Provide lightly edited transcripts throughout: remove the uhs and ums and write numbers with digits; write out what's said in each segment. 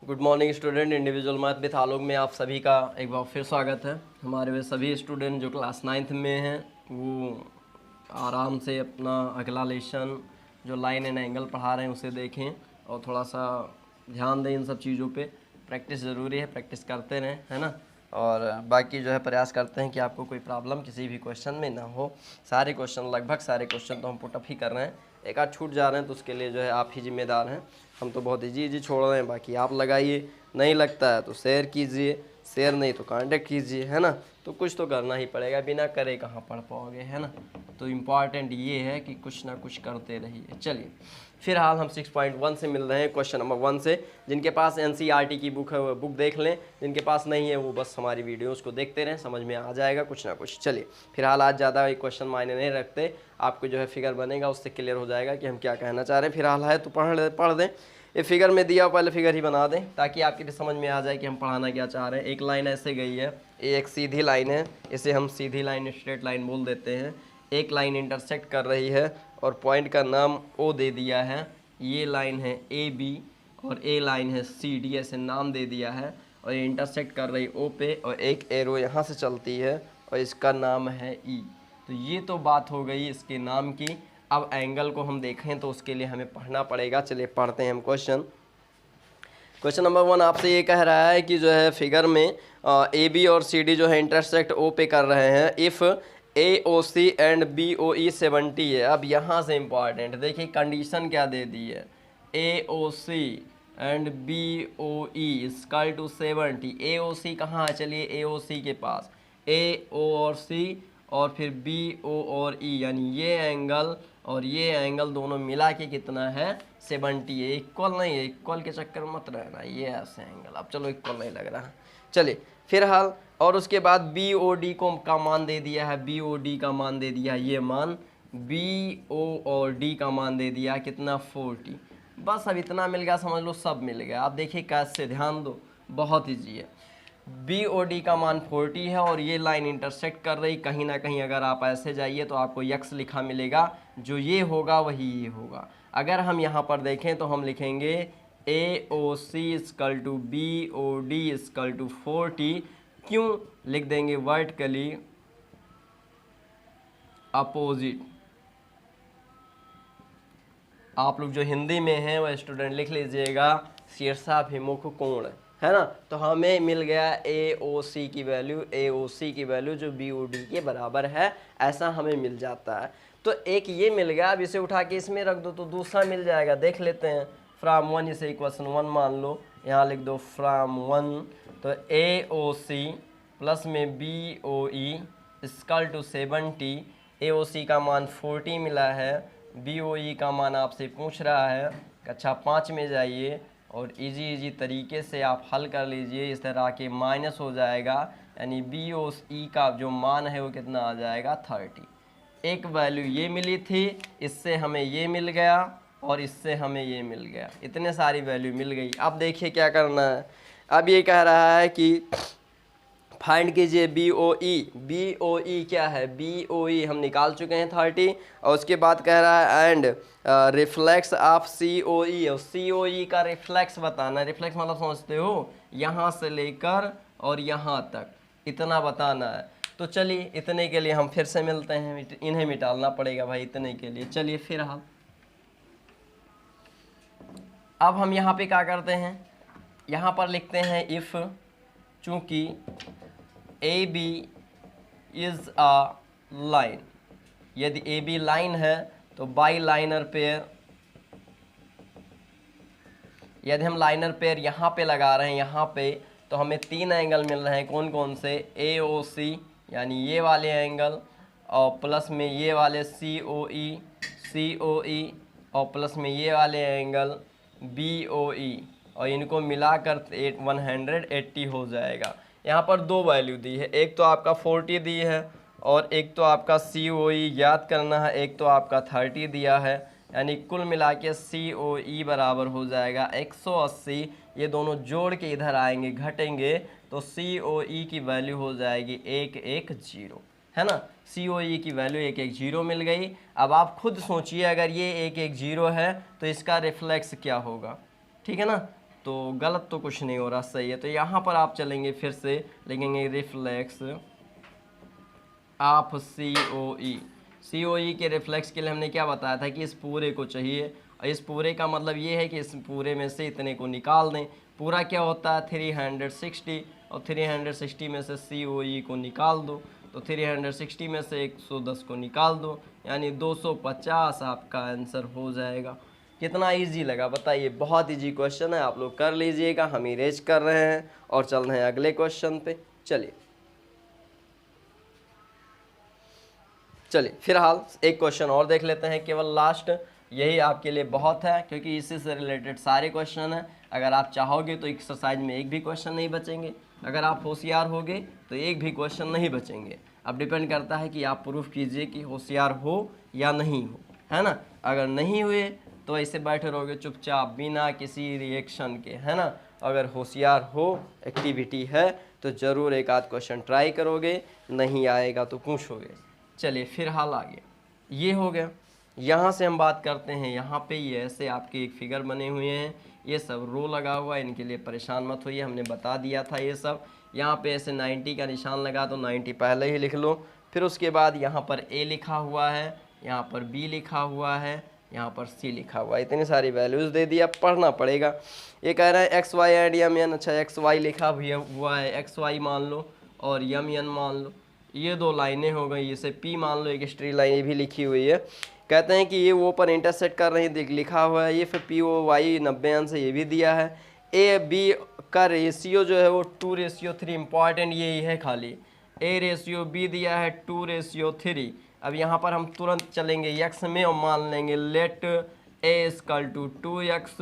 Good morning student, individual math with Alok में आप सभी का एक बार फिर स्वागत है। हमारे वे सभी स्टूडेंट जो क्लास 9th में हैं वो आराम से अपना अगला लेसन जो लाइन एंड एंगल पढ़ा रहे हैं उसे देखें और थोड़ा सा ध्यान दें इन सब चीज़ों पे। प्रैक्टिस ज़रूरी है, प्रैक्टिस करते रहें, है ना। और बाकी जो है प्रयास करते हैं कि आपको कोई प्रॉब्लम किसी भी क्वेश्चन में ना हो। सारे क्वेश्चन, लगभग सारे क्वेश्चन तो हम पुटअप ही कर रहे हैं, एक आध छूट जा रहे हैं तो उसके लिए जो है आप ही जिम्मेदार हैं। हम तो बहुत इजी छोड़ रहे हैं, बाकी आप लगाइए। नहीं लगता है तो शेयर कीजिए, शेयर नहीं तो कांटेक्ट कीजिए, है ना। तो कुछ तो करना ही पड़ेगा, बिना करे कहाँ पढ़ पाओगे, है ना। तो इम्पॉर्टेंट ये है कि कुछ ना कुछ करते रहिए। चलिए फिलहाल हम 6.1 से मिल रहे हैं, क्वेश्चन नंबर 1 से। जिनके पास NCERT की बुक है वो बुक देख लें, जिनके पास नहीं है वो बस हमारी वीडियोस को देखते रहें, समझ में आ जाएगा कुछ ना कुछ। चलिए फिलहाल आज ज़्यादा क्वेश्चन मायने नहीं रखते, आपको जो है फिगर बनेगा उससे क्लियर हो जाएगा कि हम क्या कहना चाह रहे हैं। फिलहाल है तो पढ़ दें। ये फिगर में दिया पहले फिगर ही बना दें ताकि आपकी भी समझ में आ जाए कि हम पढ़ाना क्या चाह रहे हैं। एक लाइन ऐसे गई है, ये एक सीधी लाइन है, इसे हम सीधी लाइन, स्ट्रेट लाइन बोल देते हैं। एक लाइन इंटरसेक्ट कर रही है और पॉइंट का नाम O दे दिया है। ये लाइन है AB और ए लाइन है CD, ऐसे नाम दे दिया है। और ये इंटरसेक्ट कर रही O पे और एक एरो यहाँ से चलती है और इसका नाम है E। तो ये तो बात हो गई इसके नाम की। अब एंगल को हम देखें तो उसके लिए हमें पढ़ना पड़ेगा। चलिए पढ़ते हैं हम क्वेश्चन नंबर 1 आपसे ये कह रहा है कि जो है फिगर में AB और CD जो है इंटरसेक्ट O पे कर रहे हैं। इफ़ AOC एंड BOE 70 है। अब यहाँ से इम्पॉर्टेंट देखिए कंडीशन क्या दे दी है, AOC and BOE equal to 70। AOC कहाँ है, चलिए AOC के पास, AO और C और फिर BO और E, यानी ये एंगल और ये एंगल दोनों मिला के कितना है 70 है। इक्वल नहीं है, इक्वल के चक्कर में मत रहना, ये ऐसे एंगल। अब चलो इक्वल नहीं लग रहा, चलिए फिलहाल। और उसके बाद BOD को का मान दे दिया है, BOD का मान दे दिया है, ये मान BO और D का मान दे दिया कितना 40। बस अब इतना मिल गया, समझ लो सब मिल गया। आप देखिए कैसे, ध्यान दो, बहुत ईजी है। BOD का मान 40 है और ये लाइन इंटरसेक्ट कर रही, कहीं ना कहीं अगर आप ऐसे जाइए तो आपको x लिखा मिलेगा, जो ये होगा वही ये होगा। अगर हम यहाँ पर देखें तो हम लिखेंगे AOC equal to BOD equal to 40। क्यों लिख देंगे, वर्टिकली अपोजिट। आप लोग जो हिंदी में हैं वह स्टूडेंट लिख लीजिएगा शीर्षाभिमुख कोण, है ना। तो हमें मिल गया AOC की वैल्यू जो BOD के बराबर है, ऐसा हमें मिल जाता है। तो एक ये मिल गया, अब इसे उठा के इसमें रख दो तो दूसरा मिल जाएगा, देख लेते हैं। फ्रॉम 1 इसे इक्वेशन 1 मान लो, यहाँ लिख दो फ्रॉम 1। तो AOC प्लस में BOE इक्वल टू 70। AOC का मान 40 मिला है, BOE का मान आपसे पूछ रहा है। कक्षा 5 में जाइए और इजी तरीके से आप हल कर लीजिए, इस तरह के माइनस हो जाएगा, यानी BOE का जो मान है वो कितना आ जाएगा 30। एक वैल्यू ये मिली थी, इससे हमें ये मिल गया और इससे हमें ये मिल गया, इतने सारी वैल्यू मिल गई। अब देखिए क्या करना है। अब ये कह रहा है कि फाइंड कीजिए BOE क्या है, BOE हम निकाल चुके हैं 30। और उसके बाद कह रहा है एंड रिफ्लेक्स ऑफ COE, और COE का रिफ्लेक्स बताना। रिफ्लेक्स मतलब समझते हो, यहाँ से लेकर और यहाँ तक इतना बताना है। तो चलिए इतने के लिए हम फिर से मिलते हैं, इन्हें मिटालना पड़ेगा भाई इतने के लिए। चलिए फिर हम अब हम यहाँ पे क्या करते हैं, यहाँ पर लिखते हैं इफ़, चूँकि AB इज़ अ लाइन, यदि AB लाइन है तो बाई लाइनर पेयर, यदि हम लाइनर पेयर यहाँ पे लगा रहे हैं, यहाँ पे तो हमें 3 एंगल मिल रहे हैं। कौन कौन से, AOC यानी ये वाले एंगल, और प्लस में ये वाले COE और प्लस में ये वाले एंगल BOE, और इनको मिलाकर 180 हो जाएगा। यहाँ पर 2 वैल्यू दी है, एक तो आपका 40 दी है और एक तो आपका COE याद करना है, एक तो आपका 30 दिया है, यानी कुल मिला के COE बराबर हो जाएगा 180। ये दोनों जोड़ के इधर आएंगे, घटेंगे, तो COE की वैल्यू हो जाएगी 110, है ना। COE की वैल्यू 110 मिल गई। अब आप खुद सोचिए, अगर ये 110 है तो इसका रिफ्लेक्स क्या होगा, ठीक है ना। तो गलत तो कुछ नहीं हो रहा, सही है। तो यहाँ पर आप चलेंगे, फिर से लिखेंगे रिफ्लेक्स ऑफ COE के रिफ्लेक्स के लिए हमने क्या बताया था कि इस पूरे को चाहिए, और इस पूरे का मतलब ये है कि इस पूरे में से इतने को निकाल दें। पूरा क्या होता है 360, और 360 में से COE को निकाल दो, तो 360 में से 110 को निकाल दो, यानी 250 आपका आंसर हो जाएगा। कितना इजी लगा बताइए, बहुत इजी क्वेश्चन है, आप लोग कर लीजिएगा। हम इरेज कर रहे हैं और चल रहे हैं अगले क्वेश्चन पे। चलिए फिलहाल एक क्वेश्चन और देख लेते हैं, केवल लास्ट, यही आपके लिए बहुत है क्योंकि इसी से रिलेटेड सारे क्वेश्चन हैं। अगर आप चाहोगे तो एक्सरसाइज में एक भी क्वेश्चन नहीं बचेंगे, अगर आप होशियार होगे तो एक भी क्वेश्चन नहीं बचेंगे। अब डिपेंड करता है कि आप प्रूफ कीजिए कि होशियार हो या नहीं हो, है ना। अगर नहीं हुए तो ऐसे बैठे रहोगे चुपचाप बिना किसी रिएक्शन के, है ना। अगर होशियार हो, एक्टिविटी है, तो ज़रूर एक आध क्वेश्चन ट्राई करोगे, नहीं आएगा तो पूछोगे। चलिए फिलहाल आगे, ये हो गया। यहाँ से हम बात करते हैं, यहाँ पे ये ऐसे आपके एक फिगर बने हुए हैं, ये सब रो लगा हुआ है, इनके लिए परेशान मत होइए, हमने बता दिया था ये सब। यहाँ पे ऐसे 90 का निशान लगा तो 90 पहले ही लिख लो। फिर उसके बाद यहाँ पर A लिखा हुआ है, यहाँ पर B लिखा हुआ है, यहाँ पर C लिखा हुआ है, इतनी सारी वैल्यूज़ दे दिया, पढ़ना पड़ेगा। ये कह रहा है XY एंड MN, अच्छा XY लिखा हुआ है, XY मान लो और MN मान लो, ये दो लाइनें हो गई। इसे P मान लो, एक स्ट्रेट लाइन ये भी लिखी हुई है। कहते हैं कि ये वो पर इंटरसेक्ट कर रही है, लिखा हुआ है ये। फिर POY 90 अंश से ये भी दिया है। AB का रेशियो जो है वो 2:3, इंपॉर्टेंट यही है खाली। A/B दिया है 2:3। अब यहाँ पर हम तुरंत चलेंगे x में और मान लेंगे late A = 2x,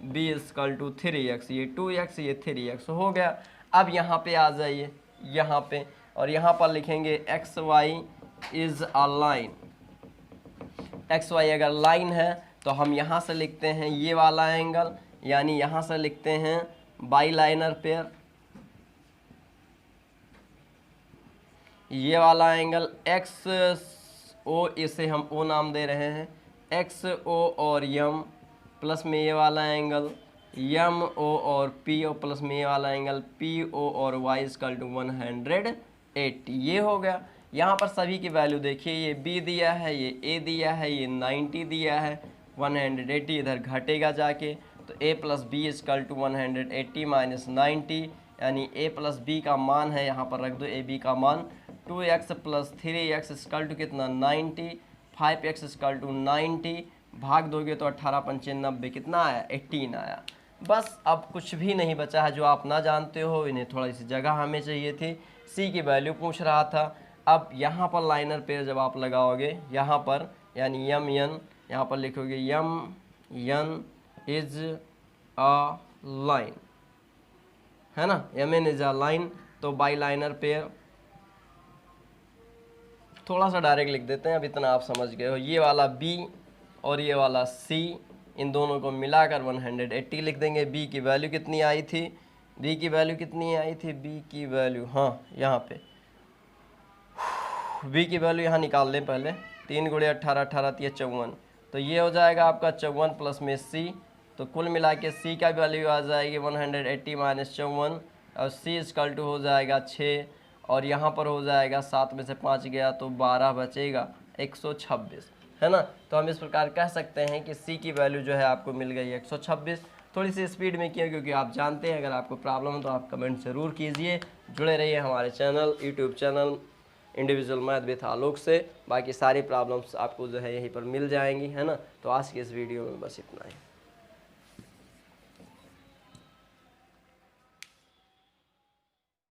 B = 3x, ये 2x ये 3x हो गया। अब यहाँ पे आ जाइए, यहाँ पे, और यहाँ पर लिखेंगे XY is a line. XY अगर लाइन है तो हम यहाँ से लिखते हैं ये वाला एंगल, यानी यहाँ से लिखते हैं बाईलाइनर पेयर, ये वाला एंगल XO, इसे हम O नाम दे रहे हैं, XO और M, प्लस में ये वाला एंगल MO और PO, प्लस में ये वाला एंगल PO और Y = 180। ये हो गया। यहाँ पर सभी की वैल्यू देखिए, ये B दिया है, ये A दिया है, ये 90 दिया है, 180 इधर घटेगा जाके, तो A + B = 180 - 90, यानी A + B का मान है, यहाँ पर रख दो AB का मान 2x + 3x = कितना 90, 5x = 90, भाग दोगे तो 18 × 90 कितना आया 18 आया। बस अब कुछ भी नहीं बचा है जो आप ना जानते हो, इन्हें थोड़ी सी जगह हमें चाहिए थी। C की वैल्यू पूछ रहा था। अब यहाँ पर लाइनर पेयर जब आप लगाओगे यहाँ पर, यानी MN, यहाँ पर लिखोगे MN इज़ अ लाइन, है ना, MN इज़ अ लाइन। तो बाई लाइनर पेयर थोड़ा सा डायरेक्ट लिख देते हैं, अब इतना आप समझ गए हो। ये वाला B और ये वाला C, इन दोनों को मिलाकर 180 लिख देंगे। B की वैल्यू कितनी आई थी, B की वैल्यू कितनी आई थी, B की वैल्यू, हाँ यहाँ पे B की वैल्यू यहाँ निकाल लें पहले, 3 × 18, 18 × 54, तो ये हो जाएगा आपका 54 प्लस में C, तो कुल मिला के C का वैल्यू आ जाएगी 180 - 54, और C = हो जाएगा 6, और यहाँ पर हो जाएगा 7 में से 5 गया तो 12 बचेगा, 126, है ना। तो हम इस प्रकार कह सकते हैं कि C की वैल्यू जो है आपको मिल गई 126। थोड़ी सी स्पीड में किया क्योंकि आप जानते हैं, अगर आपको प्रॉब्लम हो तो आप कमेंट ज़रूर कीजिए। जुड़े रहिए हमारे channel, YouTube channel individual math with Alok से। बाकी सारी प्रॉब्लम्स आपको जो है यहीं पर मिल जाएंगी, है ना। तो आज की इस वीडियो में बस इतना ही।